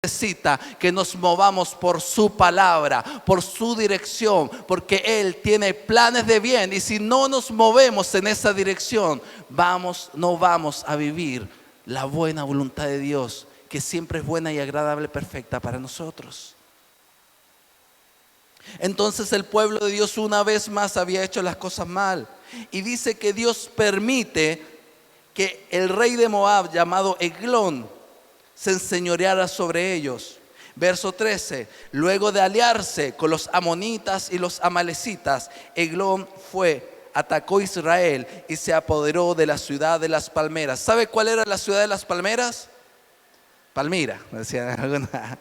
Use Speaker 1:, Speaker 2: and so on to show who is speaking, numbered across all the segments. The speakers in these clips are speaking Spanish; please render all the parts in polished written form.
Speaker 1: necesita que nos movamos por su palabra, por su dirección, porque Él tiene planes de bien. Y si no nos movemos en esa dirección, no vamos a vivir la buena voluntad de Dios, que siempre es buena y agradable, perfecta para nosotros. Entonces el pueblo de Dios una vez más había hecho las cosas mal. Y dice que Dios permite que el rey de Moab, llamado Eglón, se enseñoreara sobre ellos. Verso 13: luego de aliarse con los amonitas y los amalecitas, Eglón atacó a Israel y se apoderó de la ciudad de las palmeras. ¿Sabe cuál era la ciudad de las palmeras? Palmira, decía alguna.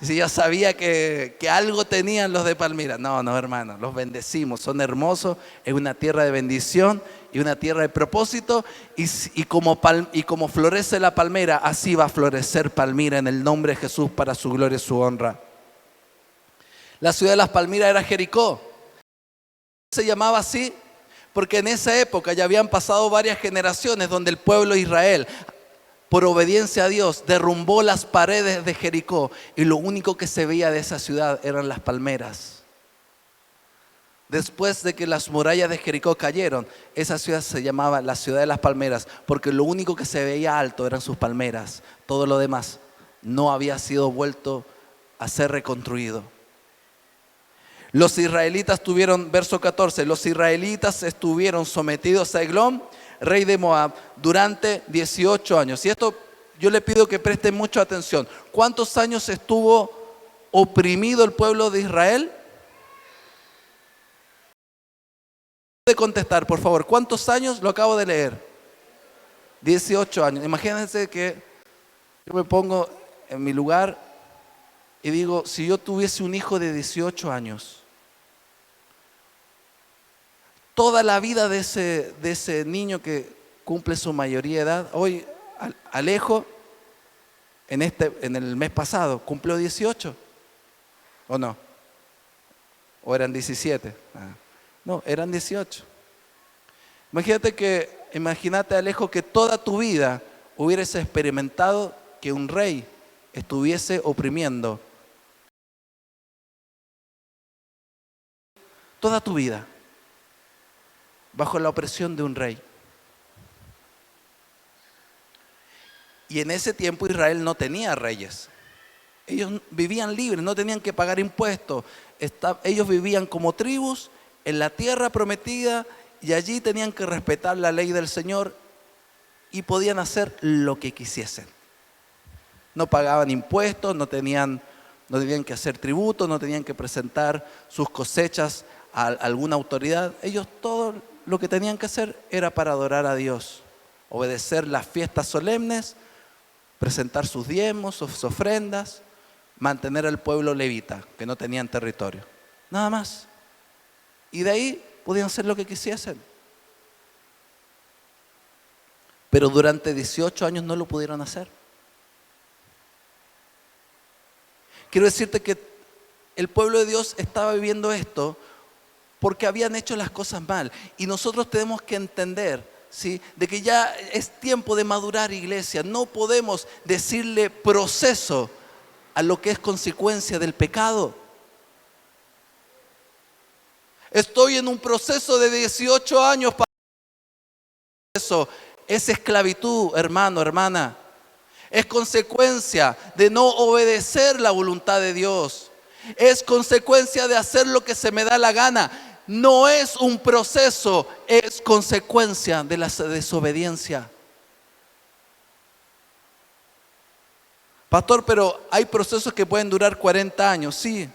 Speaker 1: Si yo sabía que algo tenían los de Palmira. No, hermano, los bendecimos, son hermosos, es una tierra de bendición y una tierra de propósito. Y como florece la palmera, así va a florecer Palmira en el nombre de Jesús, para su gloria y su honra. La ciudad de las Palmiras era Jericó. Se llamaba así porque en esa época ya habían pasado varias generaciones donde el pueblo de Israel, por obediencia a Dios, derrumbó las paredes de Jericó, y lo único que se veía de esa ciudad eran las palmeras. Después de que las murallas de Jericó cayeron, esa ciudad se llamaba la ciudad de las palmeras, porque lo único que se veía alto eran sus palmeras. Todo lo demás no había sido vuelto a ser reconstruido. Los israelitas verso 14, los israelitas estuvieron sometidos a Eglón, rey de Moab, durante 18 años. Y esto yo le pido que presten mucha atención. ¿Cuántos años estuvo oprimido el pueblo de Israel? Puede contestar, por favor. ¿Cuántos años? Lo acabo de leer. 18 años. Imagínense que yo me pongo en mi lugar y digo, si yo tuviese un hijo de 18 años, toda la vida de ese niño que cumple su mayoría de edad, hoy Alejo, en el mes pasado, cumplió 18, ¿o no? ¿O eran 17? No, eran 18. Imagínate, Alejo, que toda tu vida hubieras experimentado que un rey estuviese oprimiendo. Toda tu vida bajo la opresión de un rey. Y en ese tiempo Israel no tenía reyes. Ellos vivían libres, no tenían que pagar impuestos. Ellos vivían como tribus en la tierra prometida, y allí tenían que respetar la ley del Señor y podían hacer lo que quisiesen. No pagaban impuestos, no tenían que hacer tributo, no tenían que presentar sus cosechas a alguna autoridad. Ellos todo lo que tenían que hacer era para adorar a Dios, obedecer las fiestas solemnes, presentar sus diezmos, sus ofrendas, mantener al pueblo levita, que no tenían territorio. Nada más. Y de ahí podían hacer lo que quisiesen. Pero durante 18 años no lo pudieron hacer. Quiero decirte que el pueblo de Dios estaba viviendo esto porque habían hecho las cosas mal. Y nosotros tenemos que entender, ¿sí?, de que ya es tiempo de madurar, iglesia. No podemos decirle proceso a lo que es consecuencia del pecado. Estoy en un proceso de 18 años para eso. Es esclavitud, hermano, hermana. Es consecuencia de no obedecer la voluntad de Dios. Es consecuencia de hacer lo que se me da la gana. No es un proceso, es consecuencia de la desobediencia. Pastor, pero hay procesos que pueden durar 40 años, sí.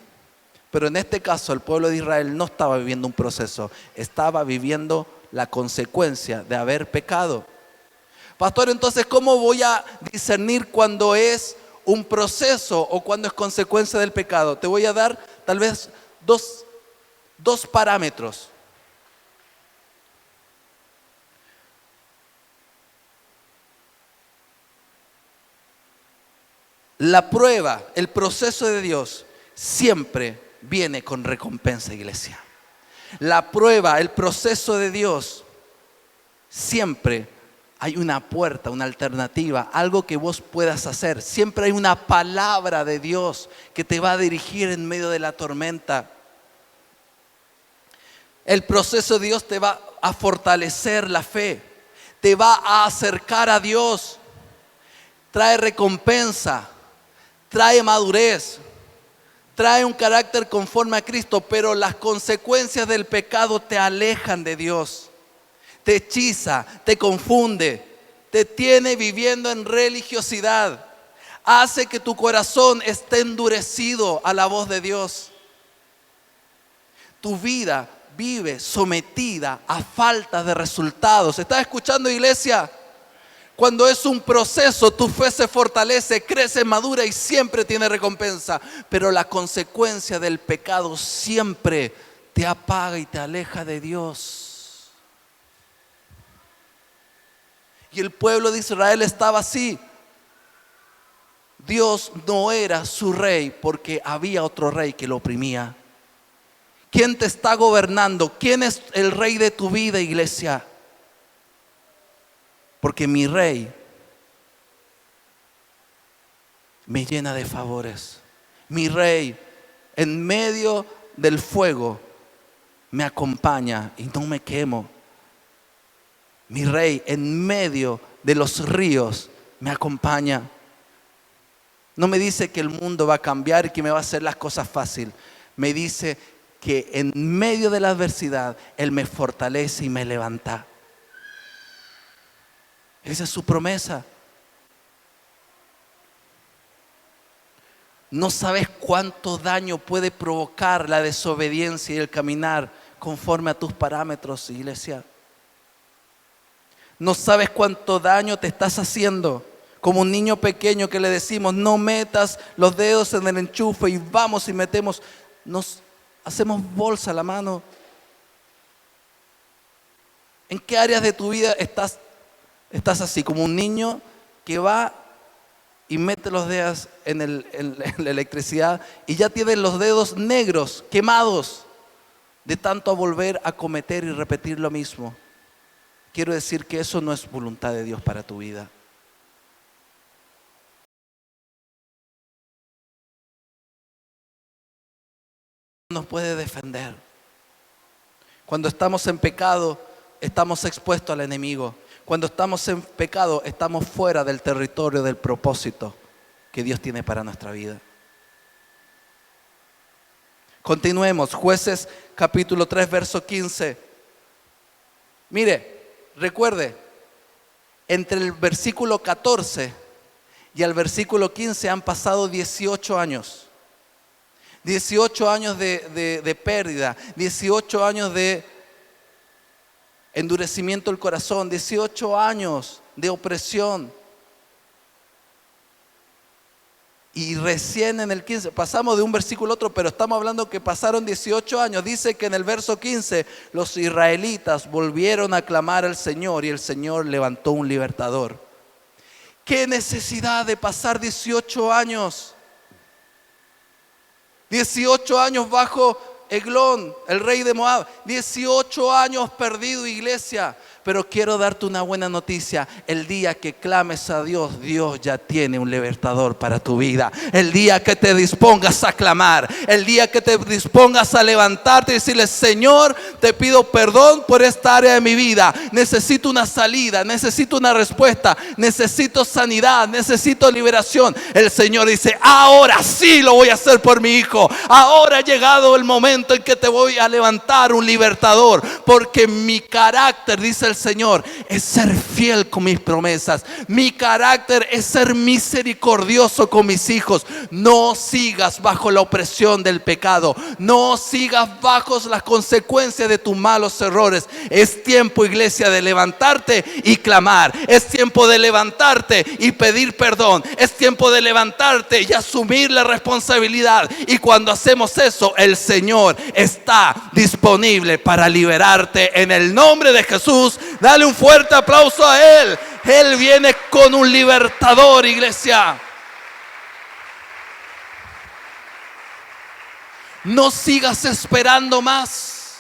Speaker 1: Pero en este caso el pueblo de Israel no estaba viviendo un proceso, estaba viviendo la consecuencia de haber pecado. Pastor, entonces, ¿cómo voy a discernir cuando es un proceso o cuando es consecuencia del pecado? Te voy a dar tal vez dos parámetros. La prueba, el proceso de Dios siempre viene con recompensa, iglesia. La prueba, el proceso de Dios siempre hay una puerta, una alternativa, algo que vos puedas hacer. Siempre hay una palabra de Dios que te va a dirigir en medio de la tormenta. El proceso de Dios te va a fortalecer la fe, te va a acercar a Dios, trae recompensa, trae madurez, trae un carácter conforme a Cristo, pero las consecuencias del pecado te alejan de Dios. Te hechiza, te confunde, te tiene viviendo en religiosidad. Hace que tu corazón esté endurecido a la voz de Dios. Tu vida vive sometida a falta de resultados. ¿Estás escuchando, iglesia? Cuando es un proceso, tu fe se fortalece, crece, madura y siempre tiene recompensa. Pero la consecuencia del pecado siempre te apaga y te aleja de Dios. Y el pueblo de Israel estaba así. Dios no era su rey porque había otro rey que lo oprimía. ¿Quién te está gobernando? ¿Quién es el rey de tu vida, iglesia? Porque mi rey me llena de favores. Mi rey en medio del fuego me acompaña y no me quemo. Mi rey en medio de los ríos me acompaña. No me dice que el mundo va a cambiar y que me va a hacer las cosas fácil. Me dice que en medio de la adversidad Él me fortalece y me levanta. Esa es su promesa. No sabes cuánto daño puede provocar la desobediencia y el caminar conforme a tus parámetros, iglesia. No sabes cuánto daño te estás haciendo. Como un niño pequeño que le decimos, no metas los dedos en el enchufe y vamos y metemos. Nos hacemos bolsa a la mano. ¿En qué áreas de tu vida estás así? Como un niño que va y mete los dedos en la electricidad y ya tiene los dedos negros, quemados, de tanto volver a cometer y repetir lo mismo. Quiero decir que eso no es voluntad de Dios para tu vida. Nos puede defender. Cuando estamos en pecado, estamos expuestos al enemigo. Cuando estamos en pecado, estamos fuera del territorio del propósito que Dios tiene para nuestra vida. Continuemos. Jueces capítulo 3, verso 15. Mire. Recuerde, entre el versículo 14 y el versículo 15 han pasado 18 años. 18 años de pérdida, 18 años de endurecimiento del corazón, 18 años de opresión. Y recién en el 15, pasamos de un versículo a otro, pero estamos hablando que pasaron 18 años. Dice que en el verso 15 los israelitas volvieron a clamar al Señor y el Señor levantó un libertador. ¿Qué necesidad de pasar 18 años? 18 años bajo Eglón, el rey de Moab. 18 años perdido, iglesia. Pero quiero darte una buena noticia. El día que clames a Dios, Dios ya tiene un libertador para tu vida. El día que te dispongas a clamar, el día que te dispongas a levantarte y decirle, Señor, te pido perdón por esta área de mi vida. Necesito una salida, necesito una respuesta, necesito sanidad, necesito liberación. El Señor dice, ahora sí lo voy a hacer por mi hijo. Ahora ha llegado el momento en que te voy a levantar un libertador. Porque mi carácter, dice el Señor, es ser fiel con mis promesas. Mi carácter es ser misericordioso con mis hijos. No sigas bajo la opresión del pecado. No sigas bajo las consecuencias de tus malos errores. Es tiempo, iglesia, de levantarte y clamar. Es tiempo de levantarte y pedir perdón. Es tiempo de levantarte y asumir la responsabilidad. Y cuando hacemos eso, el Señor está disponible para liberarte en el nombre de Jesús. Dale un fuerte aplauso a Él. Él viene con un libertador, iglesia. No sigas esperando más.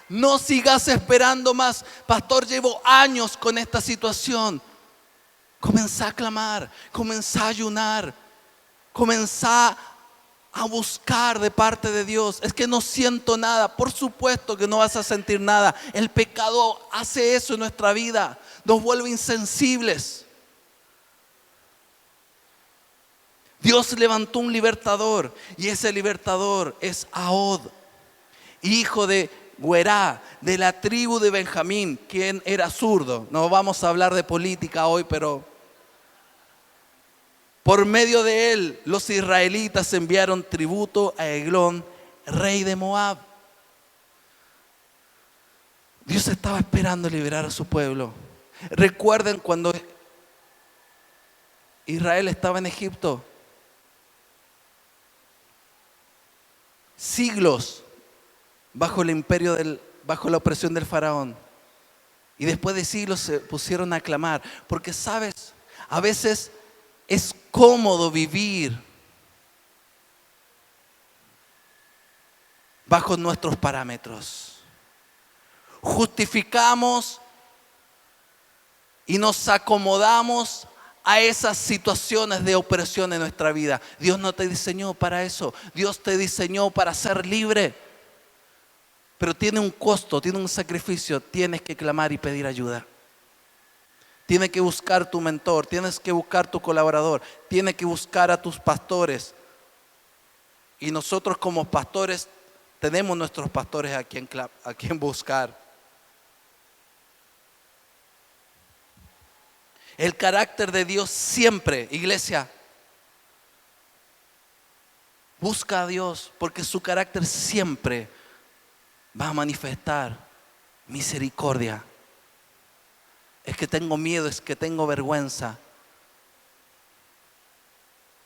Speaker 1: No sigas esperando más. Pastor, llevo años con esta situación. Comenzá a clamar, comenzá a ayunar, comenzá a buscar de parte de Dios. Es que no siento nada. Por supuesto que no vas a sentir nada. El pecado hace eso en nuestra vida. Nos vuelve insensibles. Dios levantó un libertador y ese libertador es Ahod, hijo de Guerá, de la tribu de Benjamín, quien era zurdo. No vamos a hablar de política hoy, pero por medio de él los israelitas enviaron tributo a Eglón, rey de Moab. Dios estaba esperando liberar a su pueblo. Recuerden cuando Israel estaba en Egipto, siglos bajo el imperio bajo la opresión del faraón. Y después de siglos se pusieron a clamar. Porque sabes, a veces es cómodo vivir bajo nuestros parámetros. Justificamos y nos acomodamos a esas situaciones de opresión en nuestra vida. Dios no te diseñó para eso. Dios te diseñó para ser libre. Pero tiene un costo, tiene un sacrificio. Tienes que clamar y pedir ayuda. Tienes que buscar tu mentor, tienes que buscar tu colaborador, tienes que buscar a tus pastores. Y nosotros como pastores tenemos nuestros pastores a quien buscar. El carácter de Dios siempre, iglesia, busca a Dios porque su carácter siempre va a manifestar misericordia. Es que tengo miedo, es que tengo vergüenza.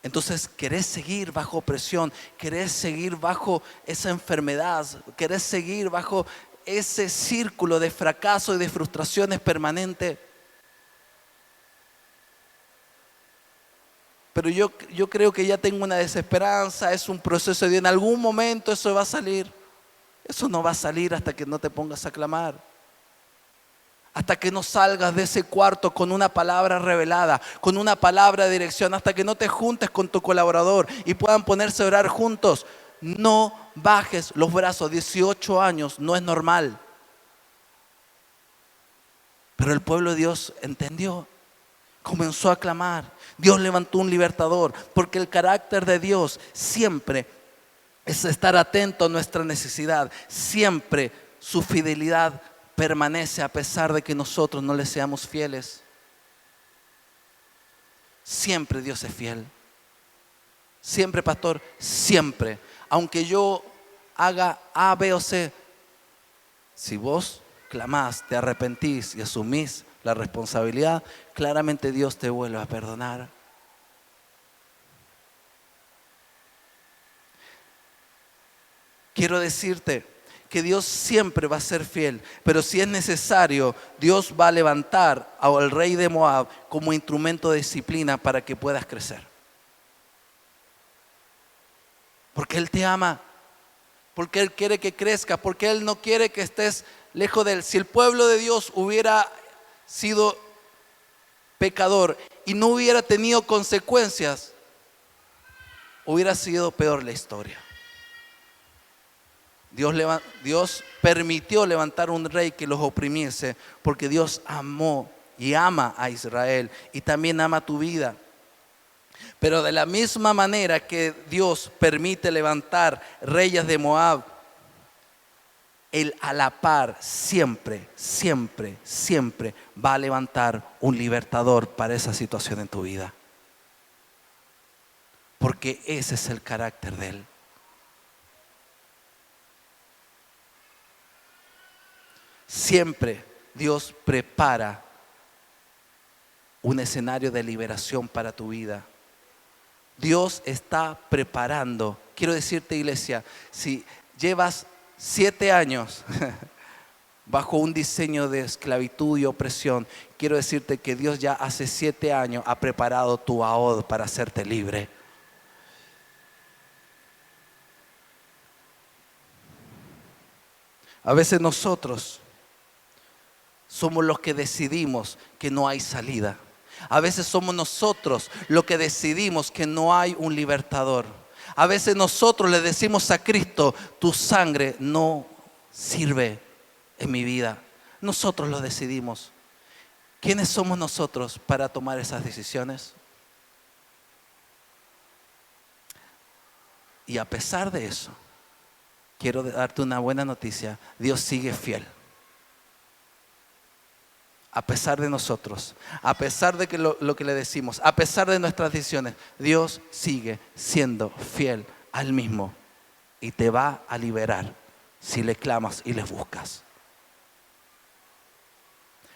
Speaker 1: Entonces querés seguir bajo opresión, querés seguir bajo esa enfermedad, querés seguir bajo ese círculo de fracaso y de frustraciones permanente. Pero yo creo que ya tengo una desesperanza, es un proceso de en algún momento eso va a salir. Eso no va a salir hasta que no te pongas a clamar. Hasta que no salgas de ese cuarto con una palabra revelada, con una palabra de dirección, hasta que no te juntes con tu colaborador y puedan ponerse a orar juntos. No bajes los brazos. 18 años no es normal. Pero el pueblo de Dios entendió. Comenzó a clamar. Dios levantó un libertador. Porque el carácter de Dios siempre es estar atento a nuestra necesidad. Siempre su fidelidad permanece a pesar de que nosotros no le seamos fieles. Siempre Dios es fiel. Siempre, pastor, siempre. Aunque yo haga A, B o C, si vos clamás, te arrepentís y asumís la responsabilidad, claramente Dios te vuelve a perdonar. Quiero decirte que Dios siempre va a ser fiel, pero si es necesario, Dios va a levantar al rey de Moab como instrumento de disciplina para que puedas crecer. Porque Él te ama, porque Él quiere que crezcas, porque Él no quiere que estés lejos de Él. Si el pueblo de Dios hubiera sido pecador y no hubiera tenido consecuencias, hubiera sido peor la historia. Dios permitió levantar un rey que los oprimiese porque Dios amó y ama a Israel y también ama tu vida. Pero de la misma manera que Dios permite levantar reyes de Moab, Él a la par siempre, siempre, siempre va a levantar un libertador para esa situación en tu vida. Porque ese es el carácter de Él. Siempre Dios prepara un escenario de liberación para tu vida. Dios está preparando. Quiero decirte, iglesia, si llevas 7 años bajo un diseño de esclavitud y opresión, quiero decirte que Dios ya hace 7 años ha preparado tu Ahod para hacerte libre. A veces nosotros somos los que decidimos que no hay salida. A veces somos nosotros los que decidimos que no hay un libertador. A veces nosotros le decimos a Cristo, tu sangre no sirve en mi vida. Nosotros lo decidimos. ¿Quiénes somos nosotros para tomar esas decisiones? Y a pesar de eso, quiero darte una buena noticia. Dios sigue fiel. A pesar de nosotros, a pesar de que lo que le decimos, a pesar de nuestras decisiones, Dios sigue siendo fiel al mismo y te va a liberar si le clamas y le buscas.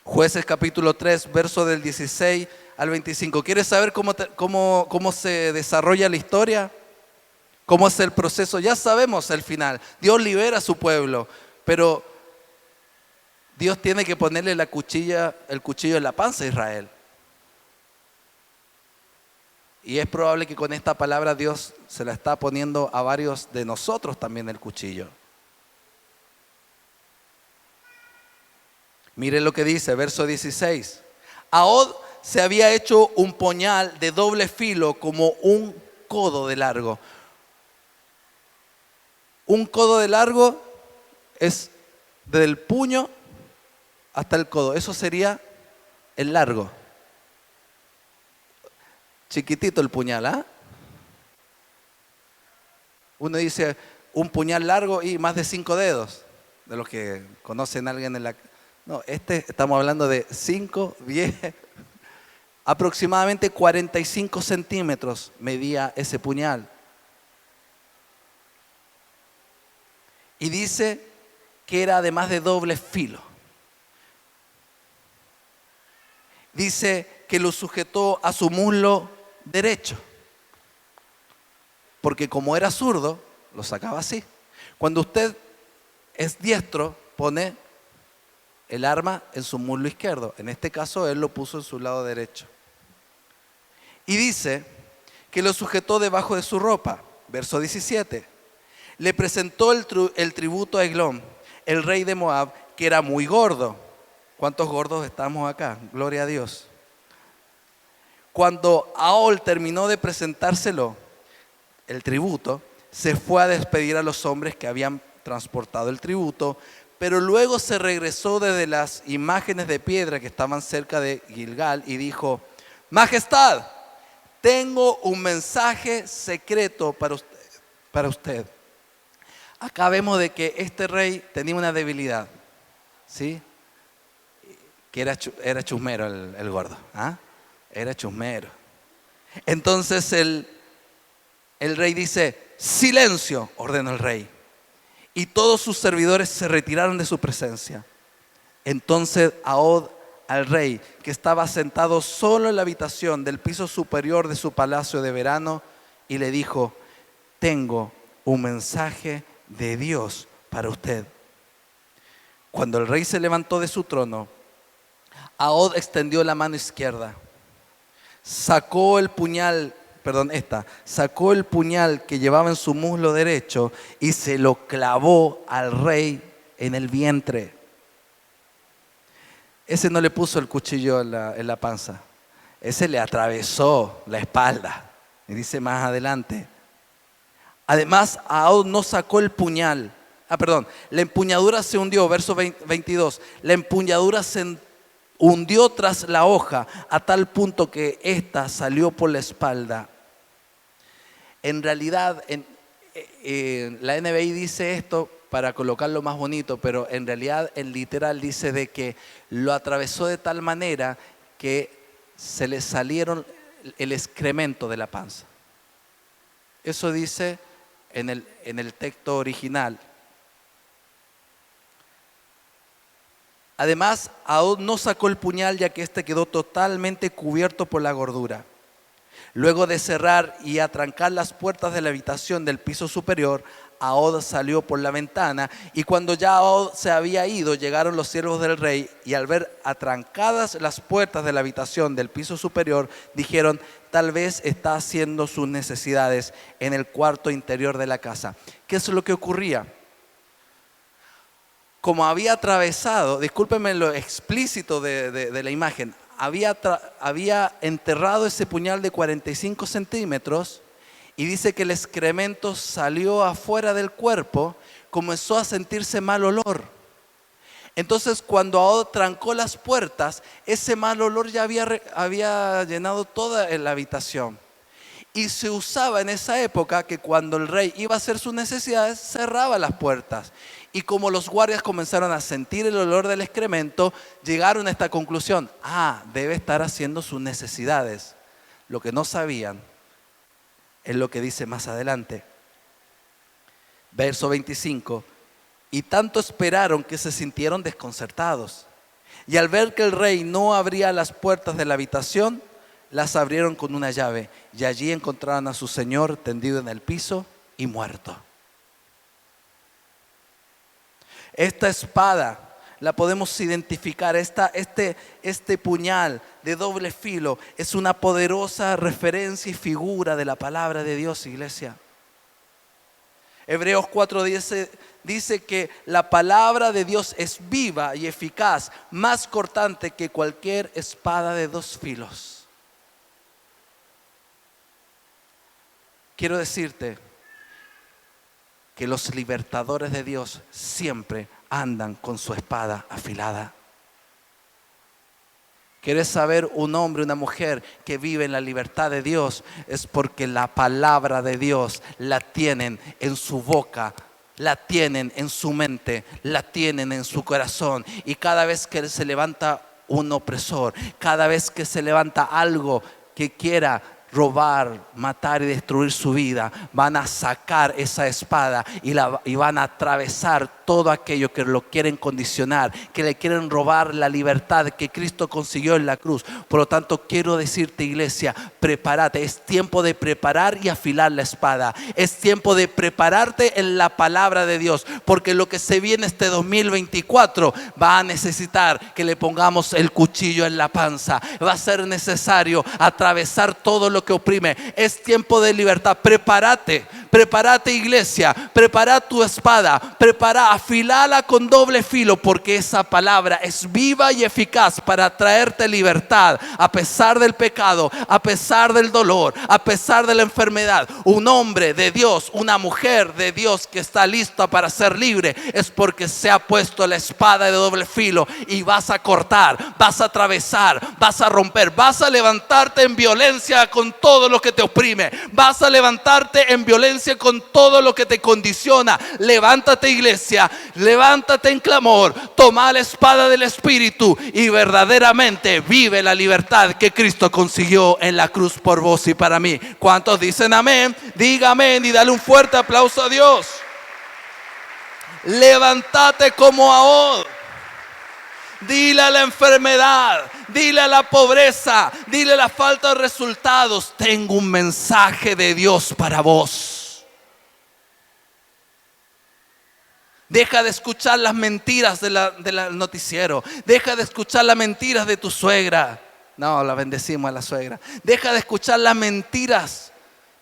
Speaker 1: Jueces capítulo 3, verso del 16 al 25. ¿Quieres saber cómo se desarrolla la historia? ¿Cómo es el proceso? Ya sabemos el final. Dios libera a su pueblo, pero Dios tiene que ponerle el cuchillo en la panza a Israel. Y es probable que con esta palabra Dios se la está poniendo a varios de nosotros también el cuchillo. Mire lo que dice, verso 16. Ahod se había hecho un puñal de doble filo como un codo de largo. Un codo de largo es del puño hasta el codo. Eso sería el largo. Chiquitito el puñal, ¿ah? Uno dice un puñal largo y más de 5 dedos. De los que conocen a alguien en la... No, estamos hablando de 5, 10, aproximadamente 45 centímetros medía ese puñal. Y dice que era además de doble filo. Dice que lo sujetó a su muslo derecho. Porque como era zurdo, lo sacaba así. Cuando usted es diestro, pone el arma en su muslo izquierdo. En este caso, él lo puso en su lado derecho. Y dice que lo sujetó debajo de su ropa. Verso 17. Le presentó el tributo a Eglón, el rey de Moab, que era muy gordo. ¿Cuántos gordos estamos acá? Gloria a Dios. Cuando Ahol terminó de presentárselo, el tributo, se fue a despedir a los hombres que habían transportado el tributo, pero luego se regresó desde las imágenes de piedra que estaban cerca de Gilgal y dijo: Majestad, tengo un mensaje secreto para usted. Acá vemos de que este rey tenía una debilidad, ¿sí? Que era chusmero el gordo, ¿ah? Era chusmero. Entonces el rey dice: silencio, ordenó el rey. Y todos sus servidores se retiraron de su presencia. Entonces Ahod al rey, que estaba sentado solo en la habitación del piso superior de su palacio de verano, y le dijo: tengo un mensaje de Dios para usted. Cuando el rey se levantó de su trono, Ahod extendió la mano izquierda, sacó el puñal que llevaba en su muslo derecho y se lo clavó al rey en el vientre. Ese no le puso el cuchillo en la panza, ese le atravesó la espalda. Y dice más adelante: además, Ahod no sacó el puñal. La empuñadura se hundió, verso 22. La empuñadura se hundió tras la hoja a tal punto que ésta salió por la espalda. En realidad, la NBI dice esto para colocarlo más bonito, pero en realidad en literal dice de que lo atravesó de tal manera que se le salieron el excremento de la panza. Eso dice en el texto original. Además, Ahod no sacó el puñal, ya que éste quedó totalmente cubierto por la gordura. Luego de cerrar y atrancar las puertas de la habitación del piso superior, Ahod salió por la ventana, y cuando ya Ahod se había ido, llegaron los siervos del rey, y al ver atrancadas las puertas de la habitación del piso superior, dijeron: tal vez está haciendo sus necesidades en el cuarto interior de la casa. ¿Qué es lo que ocurría? como había atravesado, discúlpenme lo explícito de la imagen, había enterrado ese puñal de 45 centímetros y dice que el excremento salió afuera del cuerpo, comenzó a sentirse mal olor. Entonces cuando Ahod trancó las puertas, ese mal olor ya había llenado toda la habitación. Y se usaba en esa época que cuando el rey iba a hacer sus necesidades, cerraba las puertas. Y como los guardias comenzaron a sentir el olor del excremento, llegaron a esta conclusión: debe estar haciendo sus necesidades. Lo que no sabían es lo que dice más adelante. Verso 25. Y tanto esperaron que se sintieron desconcertados. Y al ver que el rey no abría las puertas de la habitación, las abrieron con una llave. Y allí encontraron a su señor tendido en el piso y muerto. Esta espada la podemos identificar. Este puñal de doble filo es una poderosa referencia y figura de la palabra de Dios, iglesia. Hebreos 4:10 dice que la palabra de Dios es viva y eficaz, más cortante que cualquier espada de dos filos. Quiero decirte que los libertadores de Dios siempre andan con su espada afilada. ¿Quieres saber un hombre, una mujer que vive en la libertad de Dios? Es porque la palabra de Dios la tienen en su boca, la tienen en su mente, la tienen en su corazón. Y cada vez que se levanta un opresor, cada vez que se levanta algo que quiera robar, matar y destruir su vida, van a sacar esa espada y van a atravesar todo aquello que lo quieren condicionar, que le quieren robar la libertad que Cristo consiguió en la cruz. Por lo tanto, quiero decirte, iglesia, prepárate. Es tiempo de preparar y afilar la espada. Es tiempo de prepararte en la palabra de Dios, porque lo que se viene este 2024 va a necesitar que le pongamos el cuchillo en la panza. Va a ser necesario atravesar todo lo que oprime. Es tiempo de libertad. Prepárate, iglesia. Prepara tu espada. Afilala con doble filo, porque esa palabra es viva y eficaz para traerte libertad a pesar del pecado, a pesar del dolor, a pesar de la enfermedad. Un hombre de Dios, una mujer de Dios que está lista para ser libre, es porque se ha puesto la espada de doble filo y vas a cortar, vas a atravesar, vas a romper, vas a levantarte en violencia con todo lo que te oprime, vas a levantarte en violencia con todo lo que te condiciona. Levántate, iglesia, levántate en clamor, toma la espada del Espíritu y verdaderamente vive la libertad que Cristo consiguió en la cruz por vos y para mí. ¿Cuántos dicen amén? Diga amén y dale un fuerte aplauso a Dios. Levántate como Ahod. Dile a la enfermedad, dile a la pobreza, dile a la falta de resultados: tengo un mensaje de Dios para vos. Deja de escuchar las mentiras del noticiero. Deja de escuchar las mentiras de tu suegra. No, la bendecimos a la suegra. Deja de escuchar las mentiras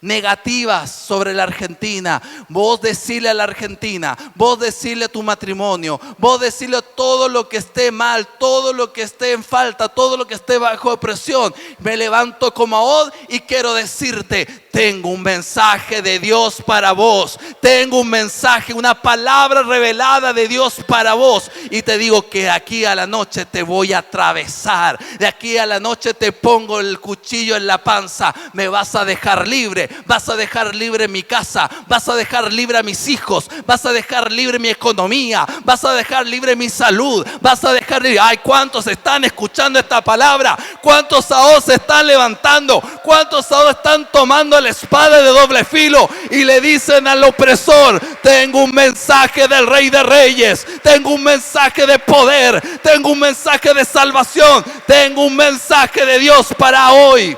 Speaker 1: negativas sobre la Argentina. Vos decirle a la Argentina, vos decirle a tu matrimonio, vos decirle todo lo que esté mal, todo lo que esté en falta, todo lo que esté bajo opresión. Me levanto como Ahod y quiero decirte: tengo un mensaje de Dios para vos. Tengo un mensaje, una palabra revelada de Dios para vos. Y te digo que aquí a la noche te voy a atravesar. De aquí a la noche te pongo el cuchillo en la panza. Me vas a dejar libre. Vas a dejar libre mi casa. Vas a dejar libre a mis hijos. Vas a dejar libre mi economía. Vas a dejar libre mi salud. Vas a dejar libre. Ay, ¿cuántos están escuchando esta palabra? ¿Cuántos Ahod se están levantando? ¿Cuántos Ahod están tomando la espada de doble filo y le dicen al opresor: tengo un mensaje del Rey de Reyes, tengo un mensaje de poder, tengo un mensaje de salvación, tengo un mensaje de Dios para hoy,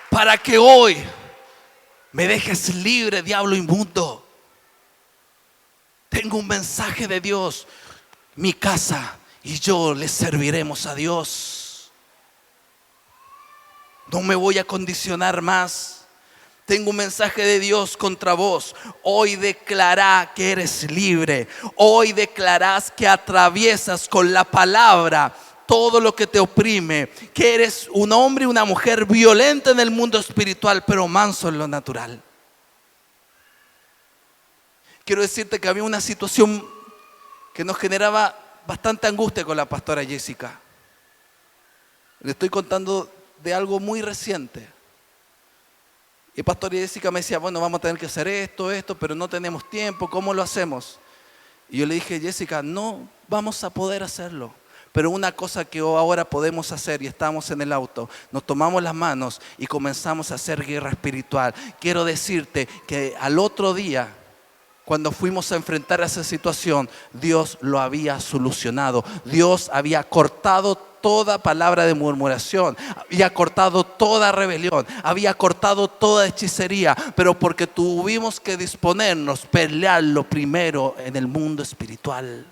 Speaker 1: para que hoy me dejes libre, diablo inmundo? Tengo un mensaje de Dios. Mi casa y yo le serviremos a Dios. No me voy a condicionar más. Tengo un mensaje de Dios contra vos. Hoy declará que eres libre. Hoy declarás que atraviesas con la palabra todo lo que te oprime. Que eres un hombre y una mujer violenta en el mundo espiritual, pero manso en lo natural. Quiero decirte que había una situación que nos generaba bastante angustia con la pastora Jessica. Le estoy contando de algo muy reciente. Y pastora Jessica me decía, bueno, vamos a tener que hacer esto, pero no tenemos tiempo, ¿cómo lo hacemos? Y yo le dije, Jessica, no vamos a poder hacerlo. Pero una cosa que ahora podemos hacer, y estamos en el auto, nos tomamos las manos y comenzamos a hacer guerra espiritual. Quiero decirte que al otro día, cuando fuimos a enfrentar esa situación, Dios lo había solucionado. Dios había cortado toda palabra de murmuración, había cortado toda rebelión, había cortado toda hechicería, pero porque tuvimos que disponernos, pelearlo primero en el mundo espiritual.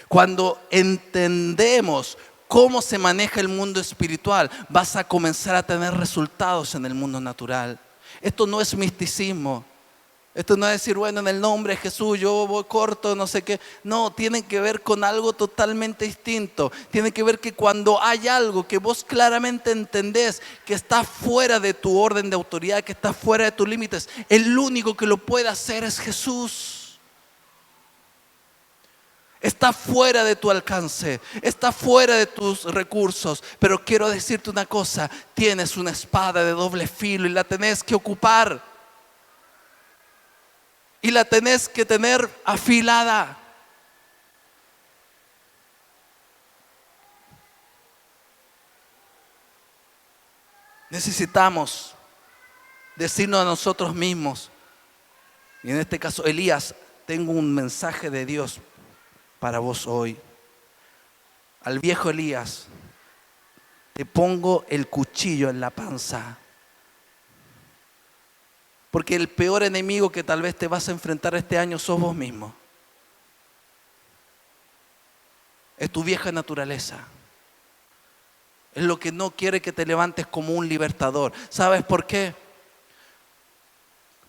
Speaker 1: Cuando entendemos cómo se maneja el mundo espiritual, vas a comenzar a tener resultados en el mundo natural. Esto no es misticismo. Esto no es decir, bueno, en el nombre de Jesús yo voy corto, no sé qué. No, tiene que ver con algo totalmente distinto. Tiene que ver que cuando hay algo que vos claramente entendés que está fuera de tu orden de autoridad, que está fuera de tus límites, el único que lo puede hacer es Jesús. Está fuera de tu alcance, está fuera de tus recursos. Pero quiero decirte una cosa, tienes una espada de doble filo y la tenés que ocupar. Y la tenés que tener afilada. Necesitamos decirnos a nosotros mismos, y en este caso Elías, tengo un mensaje de Dios para vos hoy. Al viejo Elías, te pongo el cuchillo en la panza. Porque el peor enemigo que tal vez te vas a enfrentar este año sos vos mismo. Es tu vieja naturaleza. Es lo que no quiere que te levantes como un libertador. ¿Sabes por qué?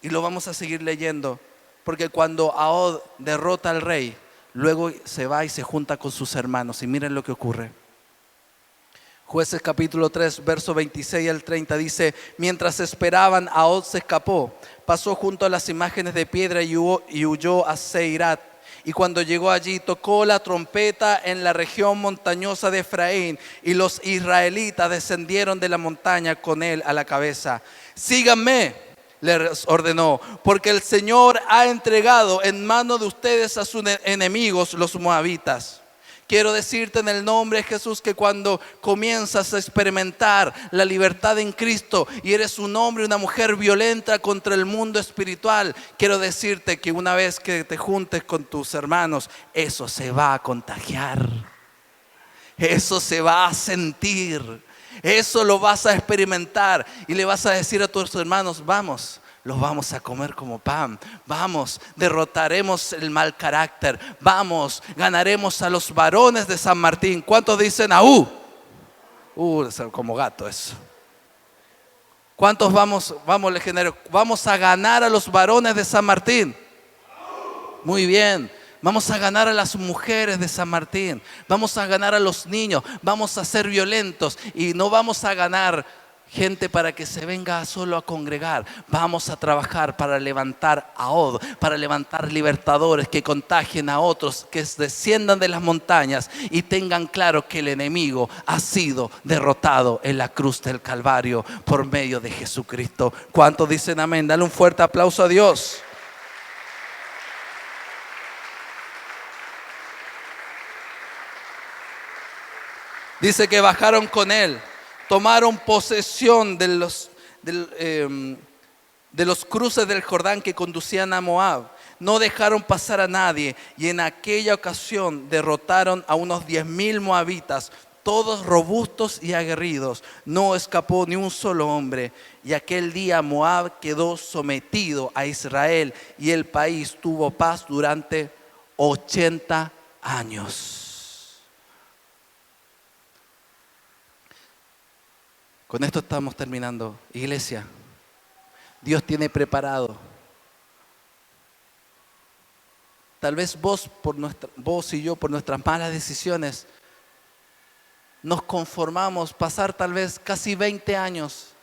Speaker 1: Y lo vamos a seguir leyendo. Porque cuando Ahod derrota al rey, luego se va y se junta con sus hermanos. Y miren lo que ocurre. Jueces capítulo 3, verso 26 al 30 dice: mientras esperaban, Ahod se escapó, pasó junto a las imágenes de piedra y huyó a Seirat. Y cuando llegó allí, tocó la trompeta en la región montañosa de Efraín, y los israelitas descendieron de la montaña con él a la cabeza. Síganme, les ordenó, porque el Señor ha entregado en mano de ustedes a sus enemigos, los moabitas. Quiero decirte en el nombre de Jesús que cuando comienzas a experimentar la libertad en Cristo y eres un hombre y una mujer violenta contra el mundo espiritual, quiero decirte que una vez que te juntes con tus hermanos, eso se va a contagiar. Eso se va a sentir. Eso lo vas a experimentar y le vas a decir a tus hermanos: vamos, los vamos a comer como pan. Vamos, derrotaremos el mal carácter. Vamos, ganaremos a los varones de San Martín. ¿Cuántos dicen aú? Como gato eso. ¿Cuántos vamos, legionarios? Vamos a ganar a los varones de San Martín. Muy bien. Vamos a ganar a las mujeres de San Martín. Vamos a ganar a los niños. Vamos a ser violentos. Y no vamos a ganar gente para que se venga solo a congregar. Vamos a trabajar para levantar a Ahod, para levantar libertadores que contagien a otros, que desciendan de las montañas y tengan claro que el enemigo ha sido derrotado en la cruz del Calvario por medio de Jesucristo. ¿Cuántos dicen amén? Dale un fuerte aplauso a Dios. Dice que bajaron con él, tomaron posesión de los cruces del Jordán que conducían a Moab. No dejaron pasar a nadie y en aquella ocasión derrotaron a unos 10,000 moabitas, todos robustos y aguerridos. No escapó ni un solo hombre. Y aquel día Moab quedó sometido a Israel y el país tuvo paz durante 80 años. Con esto estamos terminando. Iglesia, Dios tiene preparado. Tal vez vos y yo por nuestras malas decisiones nos conformamos pasar tal vez casi 20 años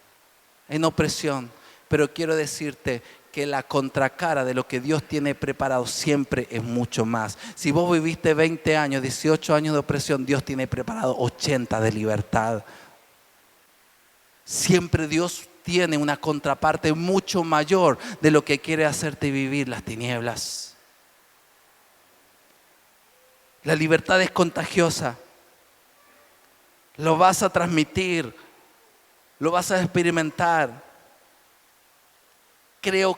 Speaker 1: en opresión. Pero quiero decirte que la contracara de lo que Dios tiene preparado siempre es mucho más. Si vos viviste 20 años, 18 años de opresión, Dios tiene preparado 80 de libertad. Siempre Dios tiene una contraparte mucho mayor de lo que quiere hacerte vivir las tinieblas. La libertad es contagiosa. Lo vas a transmitir, lo vas a experimentar. Creo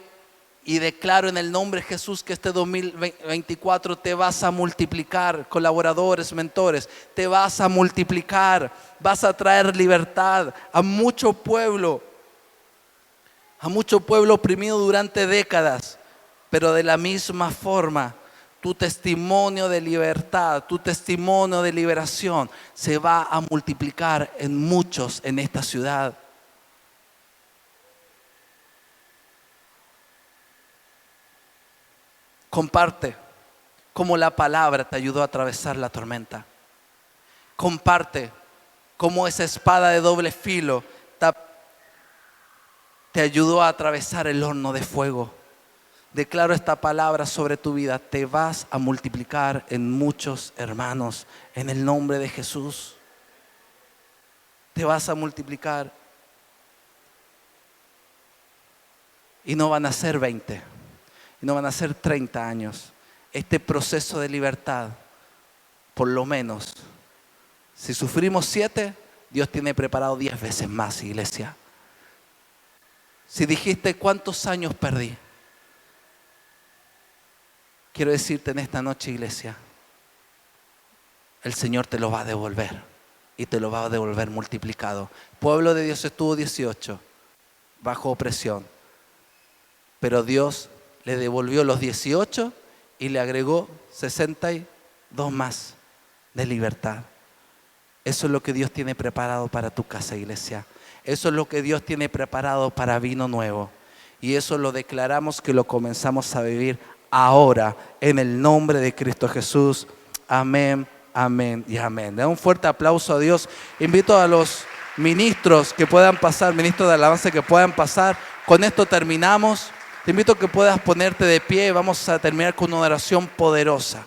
Speaker 1: y declaro en el nombre de Jesús que este 2024 te vas a multiplicar, colaboradores, mentores, te vas a multiplicar, vas a traer libertad a mucho pueblo oprimido durante décadas, pero de la misma forma, tu testimonio de libertad, tu testimonio de liberación se va a multiplicar en muchos en esta ciudad. Comparte cómo la palabra te ayudó a atravesar la tormenta. Comparte cómo esa espada de doble filo te ayudó a atravesar el horno de fuego. Declaro esta palabra sobre tu vida. Te vas a multiplicar en muchos hermanos en el nombre de Jesús. Te vas a multiplicar. Y no van a ser 20. Y no van a ser 30 años. Este proceso de libertad, por lo menos, si sufrimos 7, Dios tiene preparado 10 veces más, iglesia. Si dijiste, ¿cuántos años perdí? Quiero decirte en esta noche, iglesia, el Señor te lo va a devolver y te lo va a devolver multiplicado. El pueblo de Dios estuvo 18 bajo opresión, pero Dios le devolvió los 18 y le agregó 62 más de libertad. Eso es lo que Dios tiene preparado para tu casa, iglesia. Eso es lo que Dios tiene preparado para vino nuevo. Y eso lo declaramos que lo comenzamos a vivir ahora, en el nombre de Cristo Jesús. Amén, amén y amén. Da un fuerte aplauso a Dios. Invito a los ministros que puedan pasar, ministros de alabanza que puedan pasar. Con esto terminamos. Te invito a que puedas ponerte de pie y vamos a terminar con una oración poderosa.